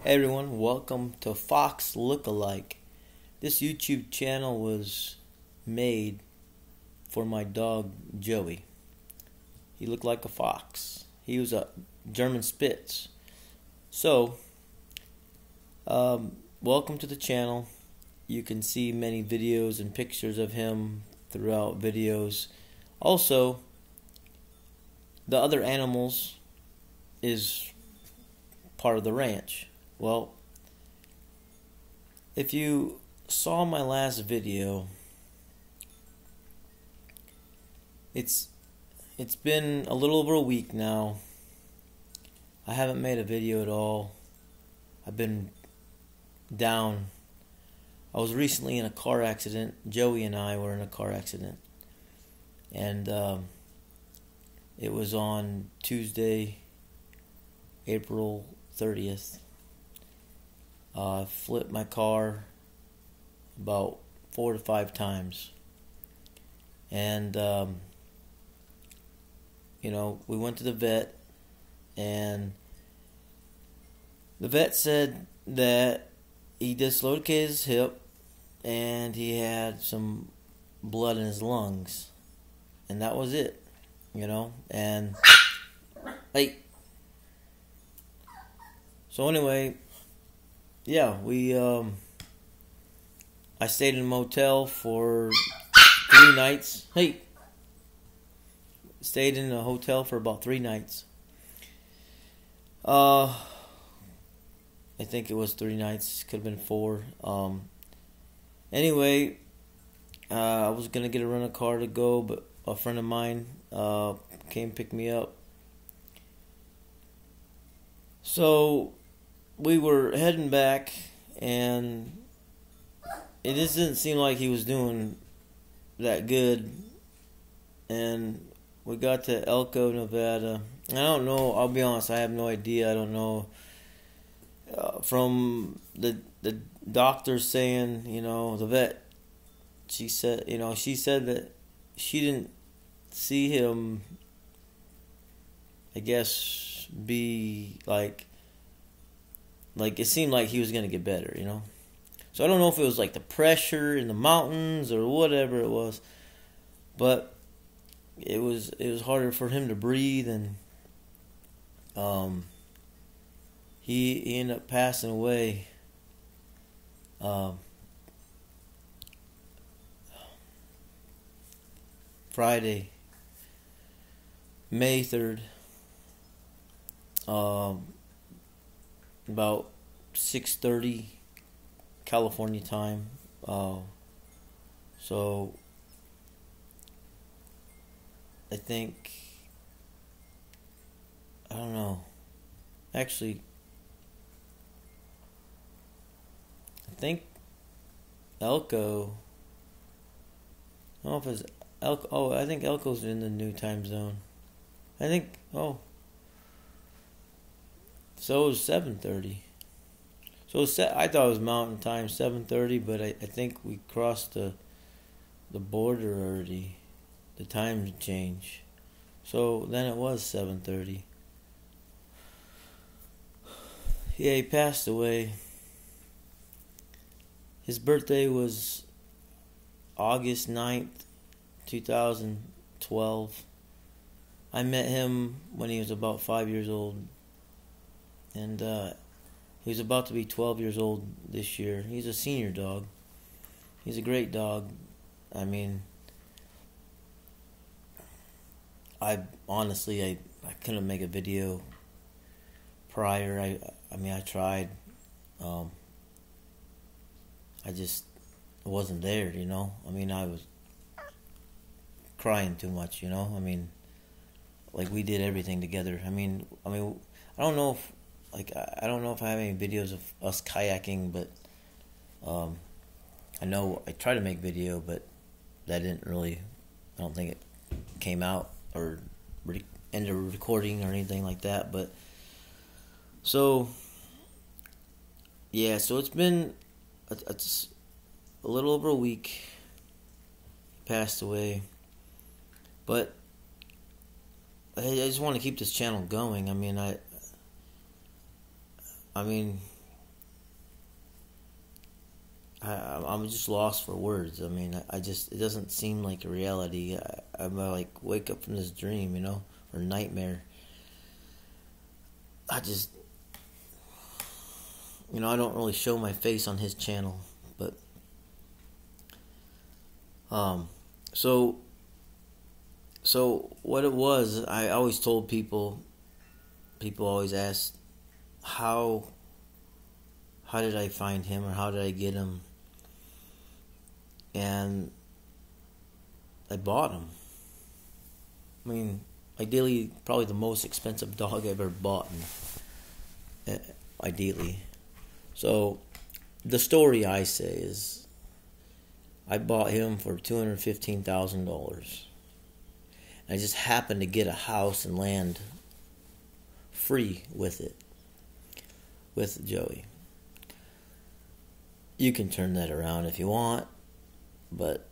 Hey everyone, welcome to Fox Lookalike. This YouTube channel was made for my dog Joey. He looked like a fox. He was a German Spitz. So, welcome to the channel. You can see many videos and pictures of him throughout videos. Also, the other animals is part of the ranch. Well, if you saw my last video, it's been a little over a week now. I haven't made a video at all. I've been down. I was recently in a car accident. Joey and I were in a car accident. And it was on Tuesday, April 30th. I flipped my car about 4 to 5 times. And, we went to the vet. And the vet said that he dislocated his hip and he had some blood in his lungs. And that was it, And, so anyway, yeah, I stayed in a motel for 3 nights. Stayed in a hotel for about 3 nights. I think it was 3 nights. Could have been 4. Anyway, I was gonna get a rental car to go, but a friend of mine came pick me up. So we were heading back, and it just didn't seem like he was doing that good. And we got to Elko, Nevada. I don't know. I'll be honest. I have no idea. I don't know. From the doctor saying, the vet, she said that she didn't see him, I guess, be like it seemed like he was going to get better, So I don't know if it was like the pressure in the mountains or whatever it was, but it was harder for him to breathe, and he ended up passing away Friday, May 3rd, about 6:30 California time. So I think, I don't know. Actually, I think Elko. I don't know if it's Elko. Oh, I think Elko's in the new time zone. I think. Oh. So it was 7:30. So I thought it was Mountain Time, 7:30, but I think we crossed the border already. The time change. So then it was 7:30. Yeah, he passed away. His birthday was August 9th, 2012. I met him when he was about 5 years old. And he was about to be 12 years old this year. He's a senior dog. He's a great dog. I mean, I couldn't make a video prior. I tried. I just wasn't there, I was crying too much, like we did everything together. I don't know if I don't know if I have any videos of us kayaking, but I know I tried to make video, but that didn't really. I don't think it came out or ended recording or anything like that. But so yeah, so it's been a little over a week. He passed away, but I just want to keep this channel going. I mean, I'm just lost for words. I mean, I just, it doesn't seem like a reality. I'm like, wake up from this dream, or nightmare. I just, I don't really show my face on his channel, but, so what it was, I always told people always ask, how did I find him, or how did I get him? And I bought him. I mean, ideally, probably the most expensive dog I ever bought. Ideally. So, the story I say is, I bought him for $215,000. I just happened to get a house and land free with it, with Joey. You can turn that around if you want, but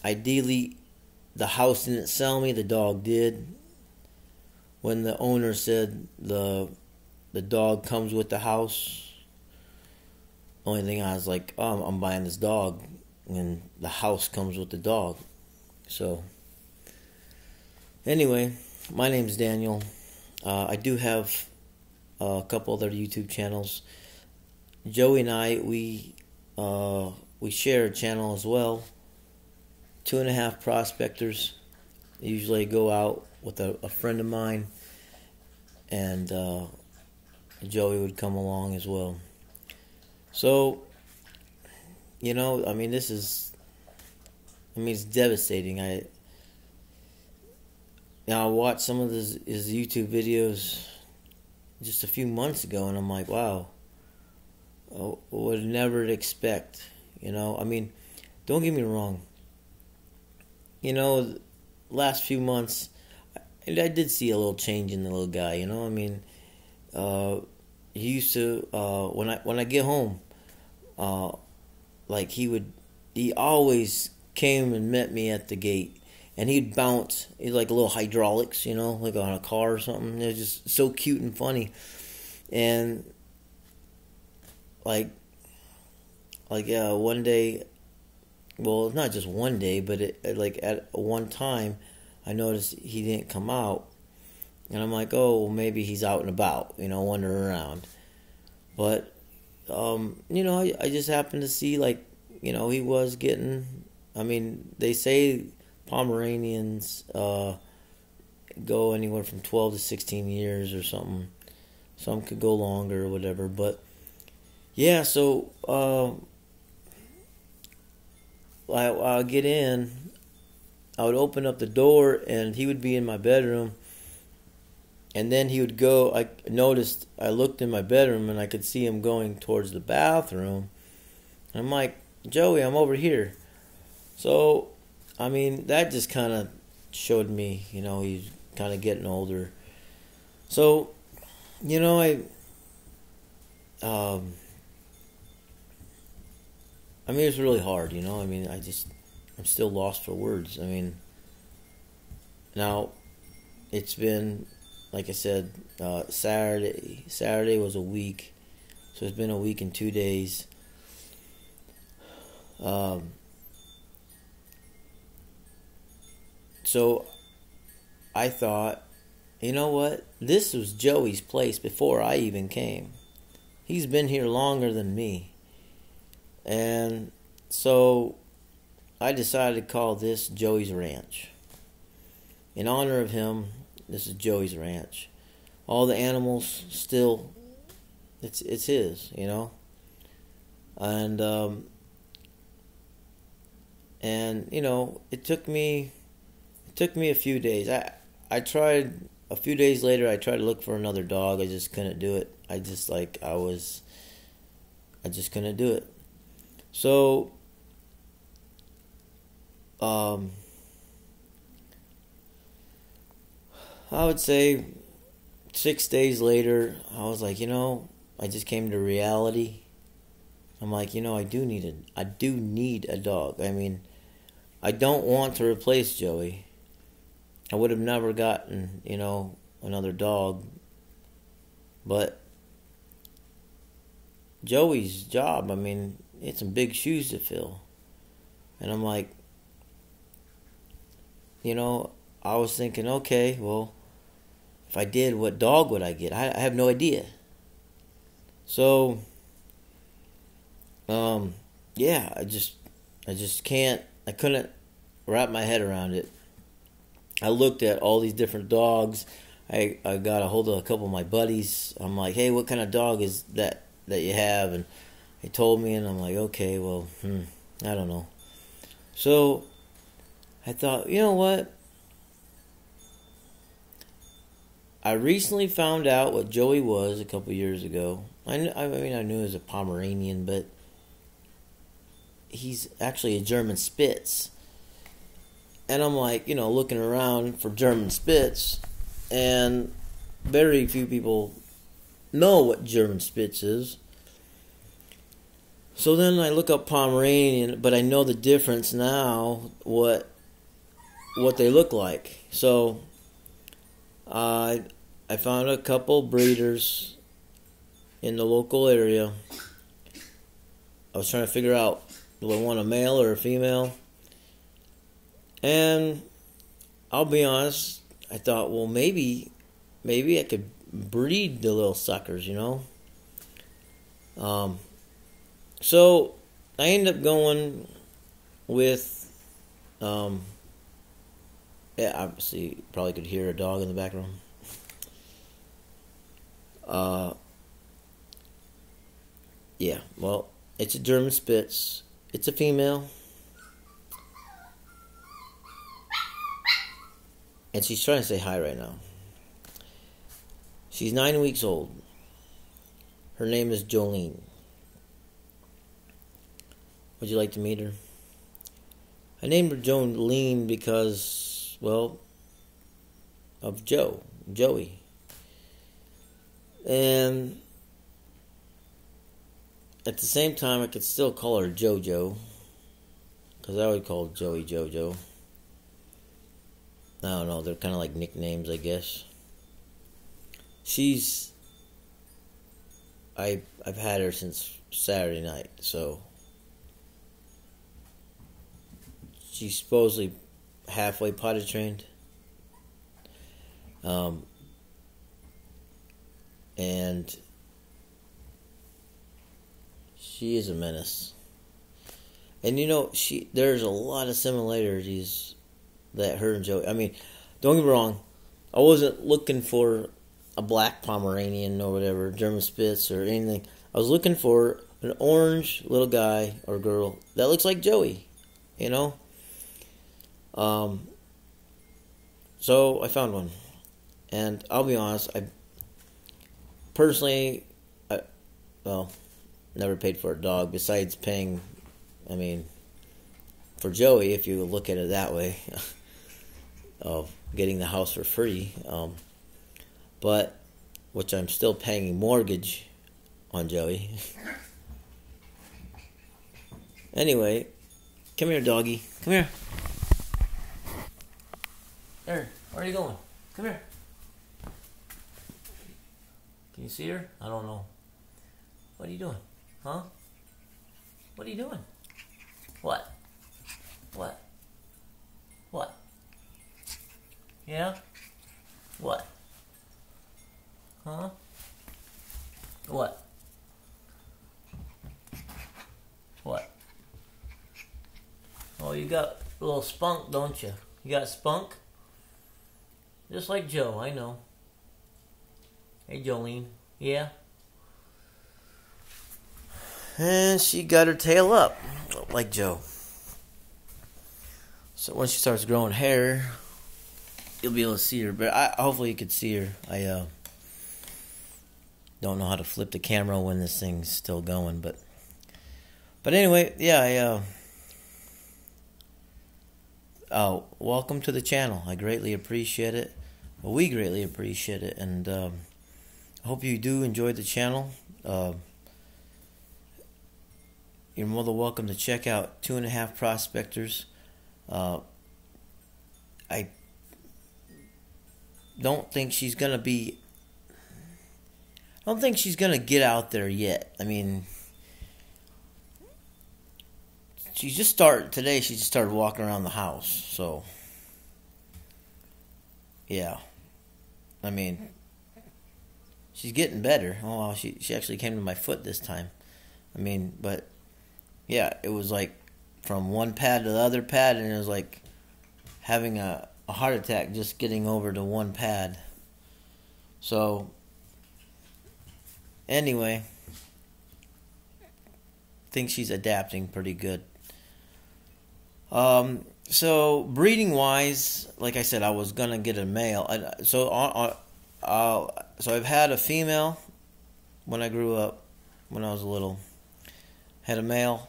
ideally, the house didn't sell me, the dog did. When the owner said the dog comes with the house, the only thing I was like, oh, I'm buying this dog, and the house comes with the dog. So, anyway, my name's Daniel. I do have a couple other YouTube channels. Joey and I, we share a channel as well. 2.5 Prospectors. I usually go out with a friend of mine, and Joey would come along as well. So, I mean, it's devastating. I watched some of his YouTube videos just a few months ago, and I'm like, wow, I would never expect, I mean, don't get me wrong. Last few months, I did see a little change in the little guy, I mean, he used to, when I get home, like he always came and met me at the gate. And he'd bounce. He'd like a little hydraulics, like on a car or something. It was just so cute and funny. And like one day, well, not just one day, but at one time, I noticed he didn't come out, and I'm like, oh, well, maybe he's out and about, wandering around. But I just happened to see, he was getting. I mean, they say Pomeranians go anywhere from 12 to 16 years or something. Some could go longer or whatever. But, yeah, so I'll get in. I would open up the door, and he would be in my bedroom. And then he would go. I looked in my bedroom, and I could see him going towards the bathroom. And I'm like, Joey, I'm over here. So, I mean, that just kind of showed me, he's kind of getting older. So, I mean, it's really hard, I mean, I'm still lost for words. I mean, now, it's been, like I said, Saturday was a week, so it's been a week and 2 days. So I thought, you know what? This was Joey's place before I even came. He's been here longer than me. And so I decided to call this Joey's Ranch. In honor of him, this is Joey's Ranch. All the animals still, it's his, And it took me a few days. I tried a few days later. I tried to look for another dog. I just couldn't do it. I just couldn't do it. So, I would say 6 days later, I was like, I just came to reality. I'm like, I do need a dog. I mean, I don't want to replace Joey. I would have never gotten, another dog. But Joey's job, I mean, He had some big shoes to fill. And I'm like, I was thinking, okay, well, if I did, what dog would I get? I have no idea. So, yeah, I just can't, I couldn't wrap my head around it. I looked at all these different dogs. I got a hold of a couple of my buddies. I'm like, hey, what kind of dog is that you have? And they told me, and I'm like, okay, well, I don't know. So I thought, you know what? I recently found out what Joey was a couple years ago. I knew he was a Pomeranian, but he's actually a German Spitz. And I'm like, looking around for German Spitz, and very few people know what German Spitz is. So then I look up Pomeranian, but I know the difference now, what they look like. So I found a couple breeders in the local area. I was trying to figure out, do I want a male or a female? And I'll be honest, I thought, well, maybe I could breed the little suckers, So I ended up going with, obviously you probably could hear a dog in the background. Yeah, well, it's a German Spitz. It's a female. And she's trying to say hi right now. She's 9 weeks old. Her name is Jolene. Would you like to meet her? I named her Jolene because, well, of Joey. And at the same time, I could still call her JoJo, because I would call Joey JoJo. I don't know, they're kind of like nicknames, I guess. I've had her since Saturday night, so she's supposedly halfway potty trained. And she is a menace. And there's a lot of similarities that her and Joey. I mean, don't get me wrong, I wasn't looking for a black Pomeranian or whatever, German Spitz or anything. I was looking for an orange little guy or girl that looks like Joey, So I found one, and I'll be honest, I personally, never paid for a dog besides paying, for Joey, if you look at it that way, of getting the house for free, but which I'm still paying mortgage on Joey. Anyway, come here, doggy. Come here. There. Where are you going? Come here. Can you see her? I don't know. What are you doing? Huh? What are you doing? What? What? What? Yeah? What? Huh? What? What? Oh, you got a little spunk, don't you? You got spunk? Just like Joe, I know. Hey, Jolene. Yeah? And she got her tail up, like Joe. So when she starts growing hair, you'll be able to see her. But hopefully you could see her. I don't know how to flip the camera when this thing's still going. But anyway, yeah, welcome to the channel. I greatly appreciate it. Well, we greatly appreciate it. And I hope you do enjoy the channel. You're more than welcome to check out 2.5 Prospectors. I don't think she's gonna get out there yet. I mean, She just started walking around the house. So yeah, I mean, she's getting better. Oh, wow, she actually came to my foot this time. I mean, but yeah, it was like from one pad to the other pad, and it was like having a heart attack just getting over to one pad. So anyway, I think she's adapting pretty good. So breeding wise, like I said, I was gonna get a male. So I've had a female when I grew up, when I was little. Had a male,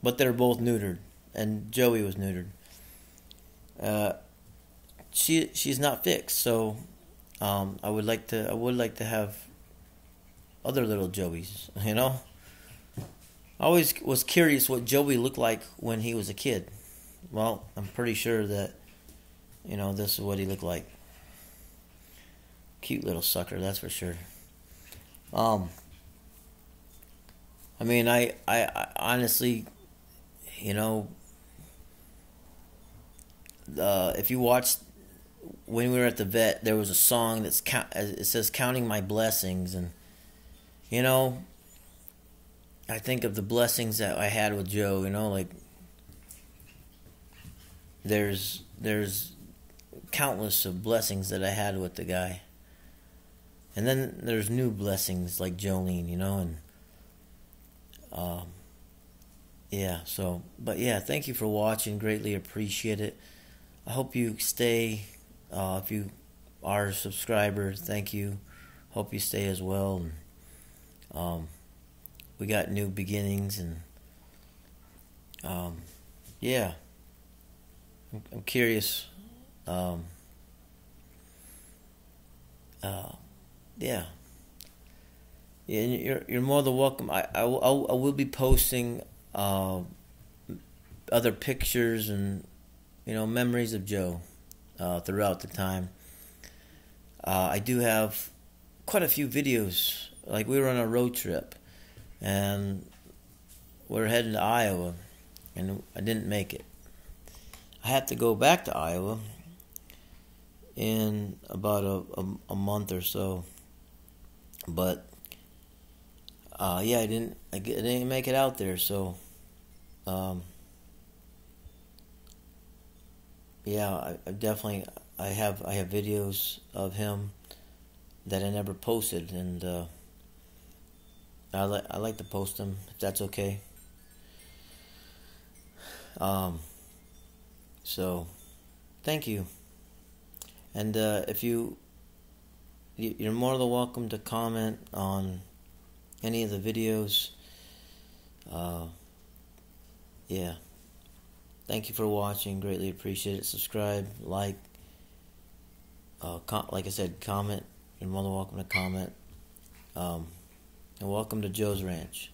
but they're both neutered, and Joey was neutered. She's not fixed, so I would like to have other little Joeys. You know, I always was curious what Joey looked like when he was a kid. Well, I'm pretty sure that, this is what he looked like. Cute little sucker, that's for sure. I mean, I honestly, if you watched when we were at the vet, there was a song it says "Counting My Blessings," and I think of the blessings that I had with Joe. Like there's countless of blessings that I had with the guy, and then there's new blessings like Jolene, and yeah. So, but yeah, thank you for watching. Greatly appreciate it. I hope you stay. If you are a subscriber, thank you. Hope you stay as well. And, we got new beginnings, and yeah, I'm curious. Yeah. Yeah, you're more than welcome. I will be posting other pictures and memories of Joe throughout the time. I do have quite a few videos. Like we were on a road trip, and we're heading to Iowa, and I didn't make it. I have to go back to Iowa in about a month or so, but yeah, I didn't make it out there. So yeah, I definitely I have videos of him that I never posted, and I like to post them if that's okay. So thank you, and if you're more than welcome to comment on any of the videos. Yeah. Thank you for watching. Greatly appreciate it. Subscribe, like, like I said, comment. You're more than welcome to comment. And welcome to Joe's Ranch.